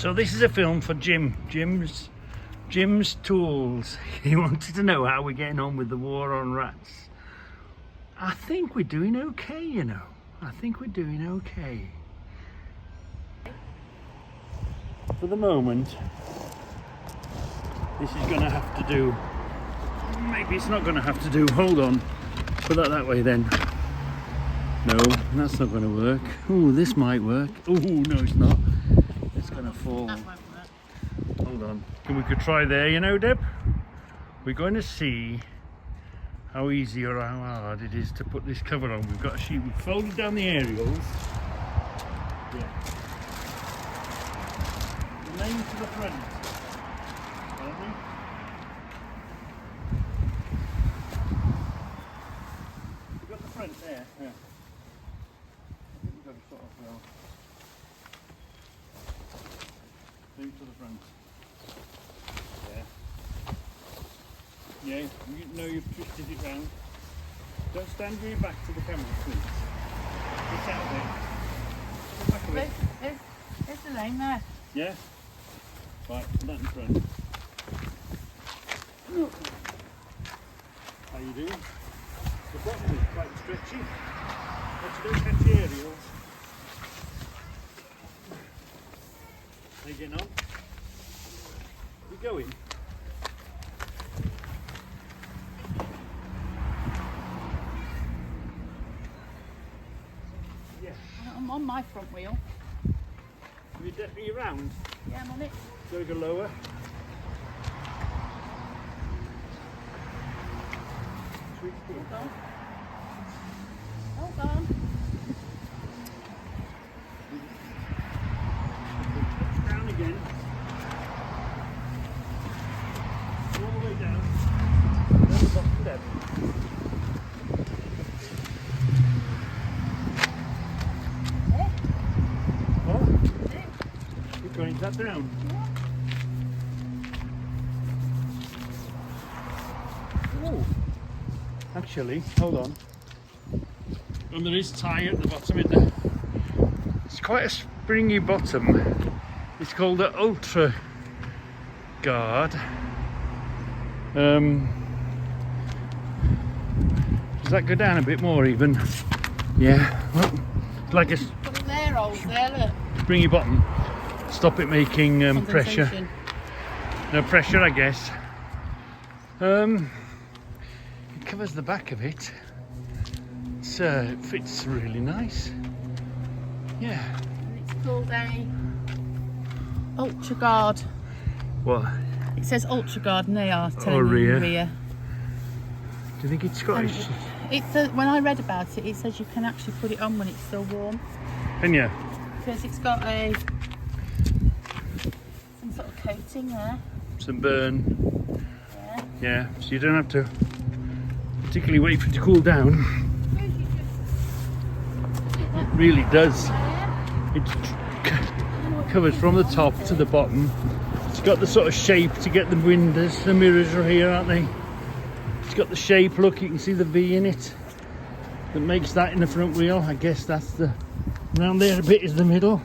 So this is a film for Jim's Tools. He wanted to know how we're getting on with the war on rats. I think we're doing okay, you know. I think we're doing okay. For the moment, this is going to have to do. Maybe it's not going to have to do. Hold on. Put that way then. No, that's not going to work. Oh, this might work. Oh, no, it's not. It's going to fall. That won't work. Hold on. We could try there, you know, Deb. We're going to see how easy or how hard it is to put this cover on. We've got a sheet. We've folded down the aerials. Yeah. The lane to the front. We've got the front there. Yeah. I think we've got to sort of well. Lane to the front. Yeah. Yeah, you know you've twisted it round. Don't stand with your back to the camera, please. Get out there. The back of it. There's the lane there. Yeah? Right, put that in front. How you doing? The bottom is quite stretchy. But you don't catch the aerials. How you getting on? You going? I'm on my front wheel. Are you definitely round? Yeah, I'm on it. Gotta go lower. Hold on. Hold on. Down again. All the way down. Down the bottom there. Going that down. Oh, actually, hold on. And there is tie at the bottom in there. It's quite a springy bottom. It's called the Ultra Guard. Does that go down a bit more even? Yeah. Well, it's like a Put it there, holes there, look. springy bottom. Stop it making pressure. No pressure, I guess. It covers the back of it. It fits really nice. Yeah. And it's called a Ultra Guard. What? It says Ultra Guard and they are telling rear. you rear. Do you think it's Scottish? When I read about it, it says you can actually put it on when it's still warm. Can you? Because it's got some sort of coating there. Some burn. Yeah. Yeah, so you don't have to particularly wait for it to cool down. It really does. It covers from the top to the bottom. It's got the sort of shape to get the windows. The mirrors are here, aren't they? It's got the shape, look, you can see the V in it. That makes that in the front wheel. I guess that's the... Around there a bit is the middle-ish.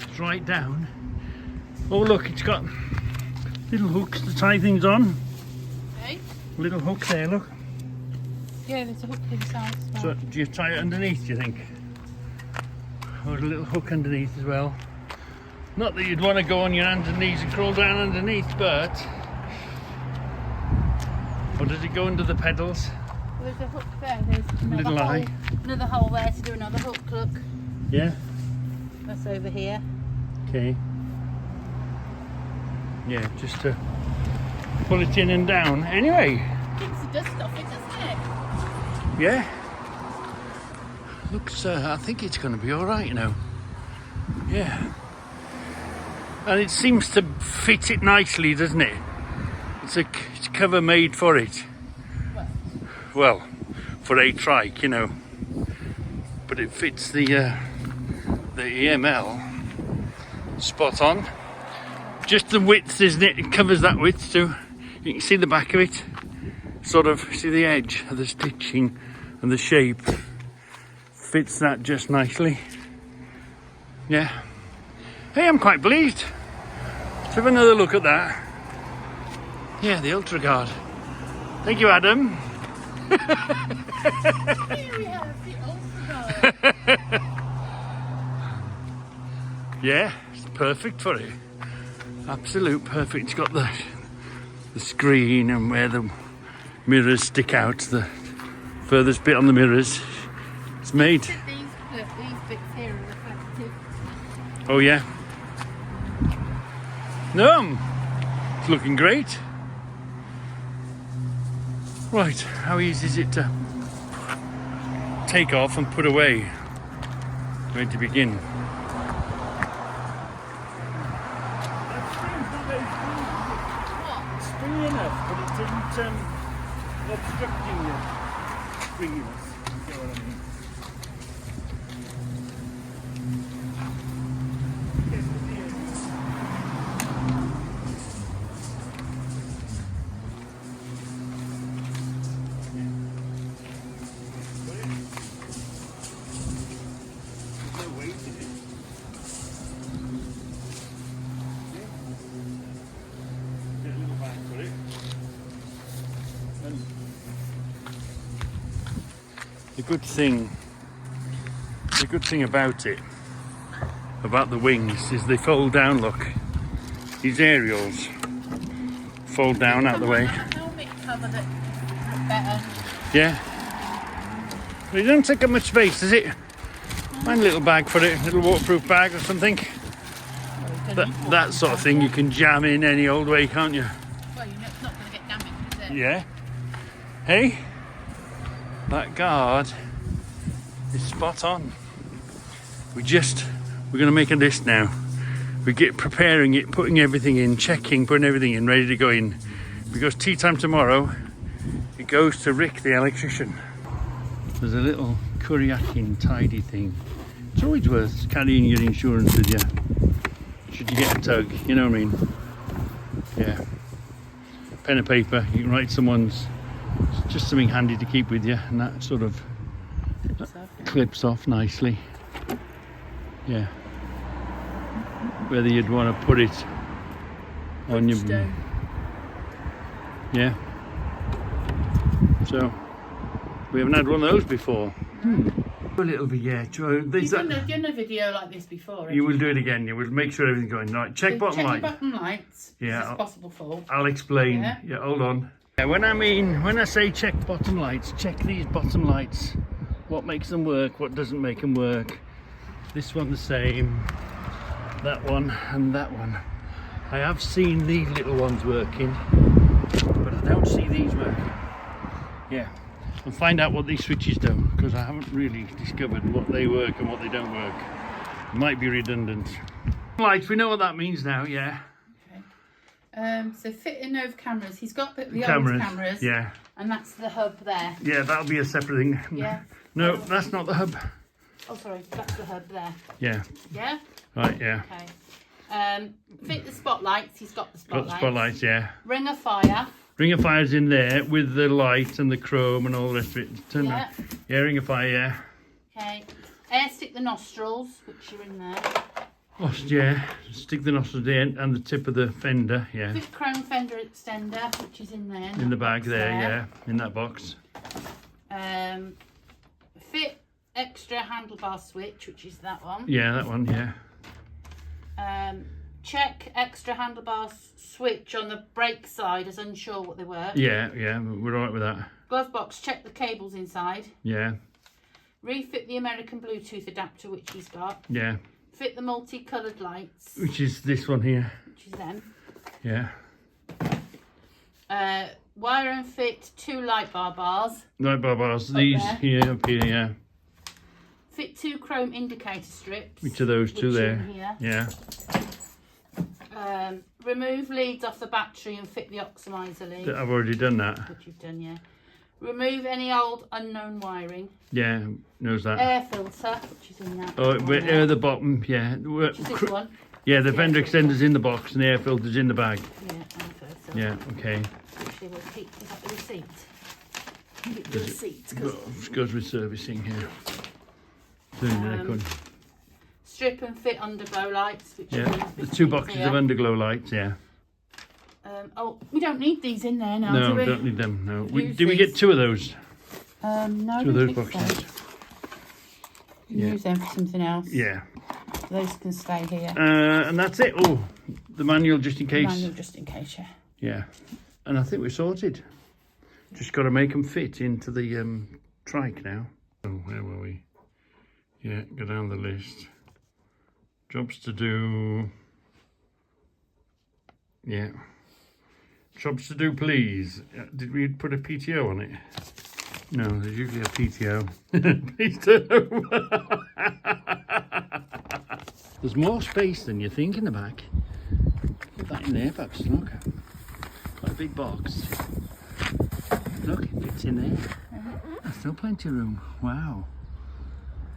It's right down. Oh look, it's got little hooks to tie things on. Hey? Little hook there, look. Yeah, there's a hook inside as well. So do you tie it underneath, do you think? Or a little hook underneath as well. Not that you'd want to go on your hands and knees and crawl down underneath, but... Or does it go under the pedals? Well, there's a hook there. There's another Little hole, eye. another hole there to do another hook, look. Yeah? That's over here. Okay. Yeah, just to pull it in and down. Anyway. Keeps the dust off it, doesn't it? Yeah. Looks, I think it's going to be alright, you know. Yeah. And it seems to fit it nicely, doesn't it? It's a cover made for it. Well, for a trike, you know. But it fits the EML spot on. Just the width, isn't it? It covers that width too. You can see the back of it. Sort of, see the edge of the stitching and the shape. Fits that just nicely. Yeah. Hey, I'm quite pleased. Let's have another look at that. Yeah, the Ultra Guard. Thank you, Adam. Here we have the Ultra Guard. Yeah, it's perfect for it. Absolute perfect. It's got the screen and where the mirrors stick out, the furthest bit on the mirrors. It's made. These bits here are reflective. Oh yeah. No, it's looking great. Right, how easy is it to take off and put away? Where to begin? What? Springy enough, but it didn't obstructing your springiness. You get what I mean? The good thing about it, about the wings, is they fold down. Look, these aerials fold down out the way. Helmet cover that look better. Yeah. But it doesn't take up much space, does it? Find a little bag for it, a little waterproof bag or something. That sort of thing you can jam in any old way, can't you? Well, you know it's not going to get damaged, is it? Yeah. Hey, that guard is spot on. We're going to make a list now. We get preparing it, putting everything in, checking, putting everything in, ready to go in. Because tea time tomorrow, it goes to Rick, the electrician. There's a little Kuriakin tidy thing. It's always worth carrying your insurance with you. Should you get a tug, you know what I mean? Yeah. Pen and paper, you can write someone's, it's just something handy to keep with you, and that sort of clips off nicely. Yeah. Whether you'd want to put it on your... Yeah. So, we haven't had one of those before. A little bit, yeah. You've done a video like this before. You will do it again. You will make sure everything's going right. Check bottom light. Check your bottom lights. Yeah. It's possible fault. I'll explain. Yeah, hold on. Yeah, when I say check bottom lights, check these bottom lights. What makes them work? What doesn't make them work? This one the same. That one and that one. I have seen these little ones working, but I don't see these working. Yeah. And find out what these switches do, because I haven't really discovered what they work and what they don't work. It might be redundant. Lights, we know what that means now, yeah. Okay. So fitting over cameras. He's got the old cameras. Yeah. And that's the hub there. Yeah, that'll be a separate thing. Yeah. No, that's not the hub. Oh, sorry, that's the hub there. Yeah. Yeah? Right, yeah. Okay. Fit the spotlights. He's got the spotlights. Got the spotlights, yeah. Ring of fire. Ring of fire's in there with the light and the chrome and all the rest of it. Turn that. Yeah, ring of fire, yeah. Okay. Air stick the nostrils, which are in there. Oh, yeah. Stick the nostrils in and the tip of the fender, yeah. Fit chrome fender extender, which is in there. In the bag there, yeah. In that box. Fit extra handlebar switch, which is that one. Yeah, that one, yeah. Check extra handlebar switch on the brake side as unsure what they were. Yeah, we're all right with that. Glove box, check the cables inside. Yeah. Refit the American Bluetooth adapter, which he's got. Yeah. Fit the multicoloured lights. Which is this one here. Which is them. Yeah. Wire and fit 2 light bar bars. Light bar bars. These here, up here, yeah. Fit 2 chrome indicator strips. Which are those two there? Here. Yeah. Remove leads off the battery and fit the oxidizer lead. I've already done that. Which you've done, yeah. Remove any old unknown wiring. Yeah, knows that. Air filter, which is in that. Oh, air the bottom, yeah. Which is this one. Yeah, the fender extender's in the box and the air filter's in the bag. Yeah, air filter. Yeah, okay. Actually, we'll keep the receipt. The receipt. Goes with servicing here. strip and fit underglow lights. Which Yeah, the 2 boxes of underglow lights, yeah. Oh, we don't need these in there now, No, do we? don't need them, no. Use Did we get these. 2 of those? No, 2 of those I don't think boxes? so. Use them for something else. Yeah. Those can stay here. And that's it. Oh, the manual just in case. Manual just in case, yeah. Yeah. And I think we're sorted. Just got to make them fit into the trike now. Oh, where were we? Yeah, go down the list. Jobs to do. Yeah. Jobs to do, please. Did we put a PTO on it? No, there's usually a PTO. Please turn over. There's more space than you think in the back. Put that in there, perhaps. Look. Quite a big box. Look, it fits in there. There's still plenty of room. Wow.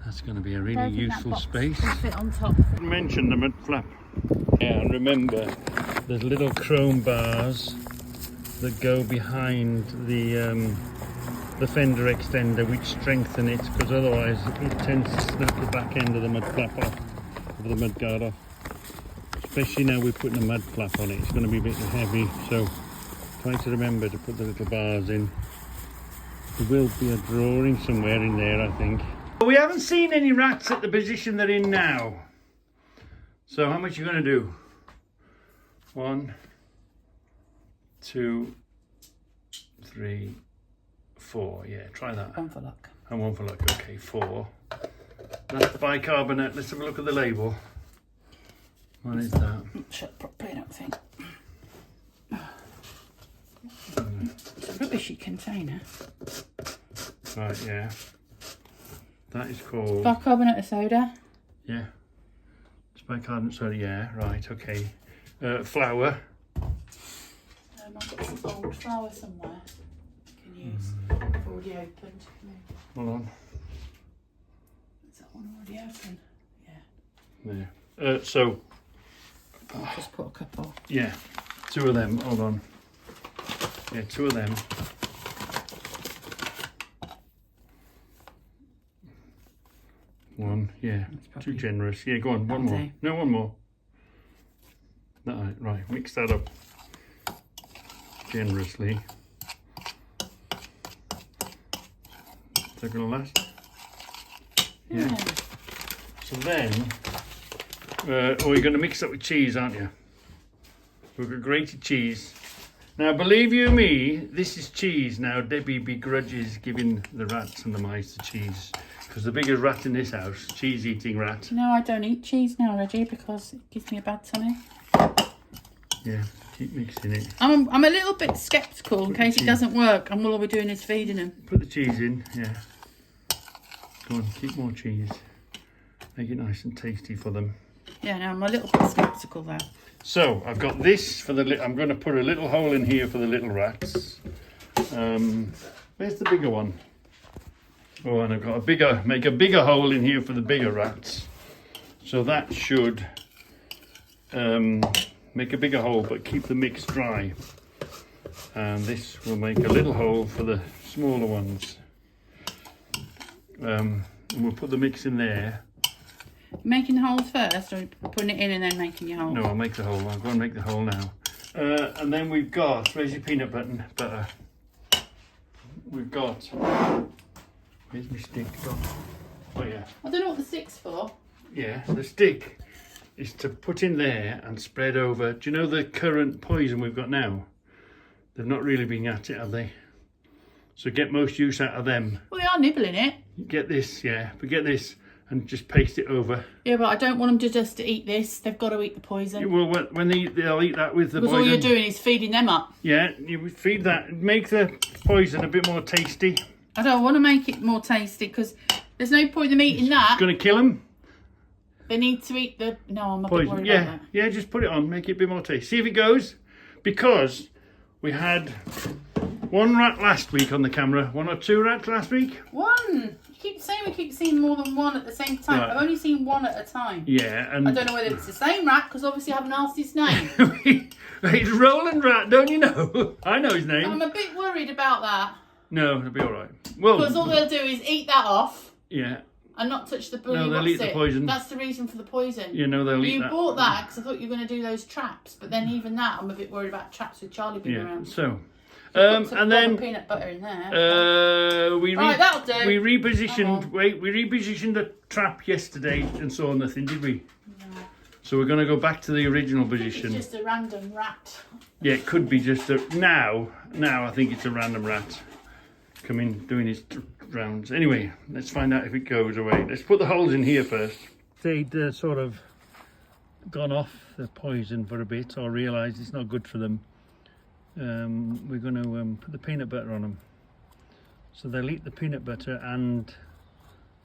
That's going to be a really useful space. Fit on top. Mention the mud flap. Yeah, and remember, there's little chrome bars that go behind the fender extender, which strengthen it, because otherwise it tends to snap the back end of the mud flap off, of the mud guard off. Especially now we're putting a mud flap on it, it's going to be a bit heavy, so try to remember to put the little bars in. There will be a drawing somewhere in there, I think. We haven't seen any rats at the position they're in now. So how much are you going to do? 1, 2, 3, 4. Yeah, try that. 1 for luck. And 1 for luck. Okay, 4. That's the bicarbonate. Let's have a look at the label. What is that? Shut properly, I don't think. It's a rubbishy container. Right, yeah. That is called... Bicarbonate of soda. Yeah. It's bicarbonate soda, yeah. Right, okay. Flour. I've got some old flour somewhere I can use. Already opened. Hold on. Is that one already open? Yeah. There. So... I'll just put a couple. Yeah. 2 of them. Hold on. Yeah, 2 of them. One, yeah, too generous. Yeah, go on, one more. No, one more. No, right, mix that up generously. Is that going to last? Yeah. So then, you're going to mix that with cheese, aren't you? We've got grated cheese. Now, believe you me, this is cheese. Now, Debbie begrudges giving the rats and the mice the cheese. Because the biggest rat in this house, cheese-eating rat. No, I don't eat cheese now, Reggie, because it gives me a bad tummy. Yeah, keep mixing it. I'm a little bit sceptical in case it doesn't work and all we're doing is feeding them. Put the cheese in, yeah. Go on, keep more cheese. Make it nice and tasty for them. Yeah, no, I'm a little bit sceptical there. So, I've got this for the... I'm going to put a little hole in here for the little rats. Where's the bigger one? Oh, and I've got make a bigger hole in here for the bigger rats. So that should make a bigger hole, but keep the mix dry. And this will make a little hole for the smaller ones. And we'll put the mix in there. Making the holes first, or putting it in and then making your holes? No, I'll make the hole. I'll go and make the hole now. And then we've got, where's your peanut butter? We've got... Where's my stick gone? Oh yeah. I don't know what the stick's for. Yeah, the stick is to put in there and spread over. Do you know the current poison we've got now? They've not really been at it, have they? So get most use out of them. Well, they are nibbling it. Get this, yeah. But get this and just paste it over. Yeah, but I don't want them to just eat this. They've got to eat the poison. Well, when they'll eat that with the because poison. all you're doing is feeding them up. Yeah, you feed that. Make the poison a bit more tasty. I don't want to make it more tasty because there's no point in them eating that. It's going to kill them. They need to eat the... No, I'm a Poison. bit worried about that. Yeah, just put it on. Make it a bit more tasty. See if it goes. Because we had 1 rat last week on the camera. 1 or 2 rats last week. 1. You keep saying we keep seeing more than 1 at the same time. Right. I've only seen 1 at a time. Yeah, and... I don't know whether it's the same rat because obviously I haven't asked his name. It's Roland Rat, don't you know? I know his name. I'm a bit worried about that. No, it'll be all right. Well, because all they'll do is eat that off. Yeah. and not touch the No, they'll eat the poison. That's the reason for the poison. You know they'll eat that. You bought that because I thought you were going to do those traps, but then even that, I'm a bit worried about traps with Charlie being around. So, and and then peanut butter in there. Right, that'll do. We repositioned the trap yesterday and saw nothing, did we? No. So we're going to go back to the original position. It's just a random rat. Yeah, it could be just a now I think it's a random rat coming doing his rounds. Anyway, let's find out if it goes away. Let's put the holes in here first. They'd sort of gone off the poison for a bit or realised it's not good for them. We're going to put the peanut butter on them. So they'll eat the peanut butter and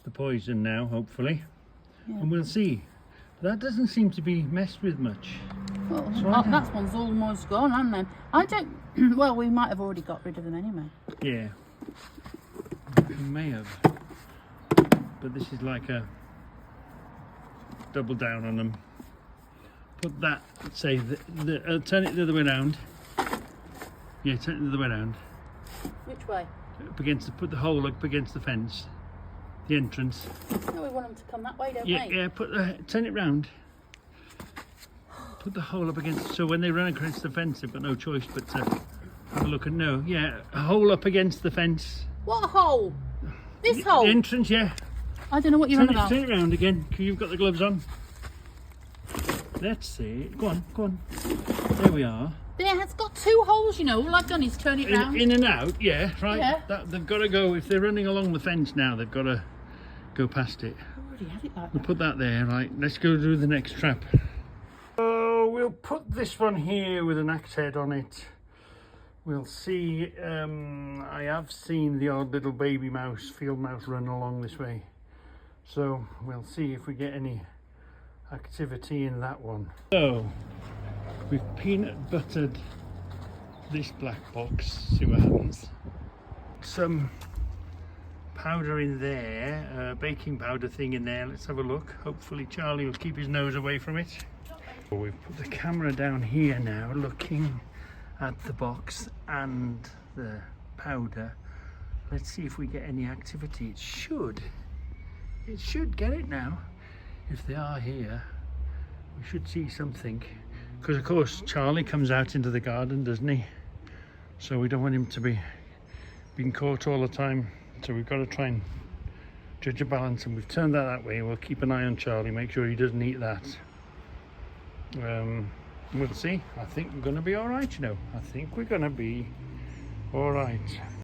the poison now, hopefully. Yeah. And we'll see. That doesn't seem to be messed with much. Well, so that one's almost gone, hasn't it? I don't... Well, we might have already got rid of them anyway. Yeah. We may have. But this is like a double down on them. Put that, say, turn it the other way round. Yeah, turn it the other way round. Which way? Up against put the hole up against the fence. The entrance. No, we want them to come that way, don't we? Yeah, turn it round. Put the hole up against, so when they run across the fence, they've got no choice but to have a look and know. Yeah, a hole up against the fence. What hole? This hole? The entrance, yeah. I don't know what you're on about. Turn it round again, because you've got the gloves on. Let's see. Go on. There we are. Yeah, it's got two holes, you know. All I've done is turn it round. In and out, yeah, right. Yeah. They've got to go, if they're running along the fence now, they've got to go past it. I already had it like We'll that. put that there, right. Let's go do the next trap. So we'll put this one here with an axe head on it. We'll see. I have seen the odd little baby mouse, field mouse, run along this way. So we'll see if we get any activity in that one. So we've peanut buttered this black box. See what happens. Some powder in there, baking powder thing in there. Let's have a look. Hopefully Charlie will keep his nose away from it. We've put the camera down here now, looking at the box and the powder. Let's see if we get any activity. It should get it now. If they are here, we should see something. Because of course Charlie comes out into the garden, doesn't he? So we don't want him to be being caught all the time. So we've got to try and judge a balance, and we've turned that way. We'll keep an eye on Charlie, make sure he doesn't eat that. We'll see. I think we're going to be all right, you know. I think we're going to be all right.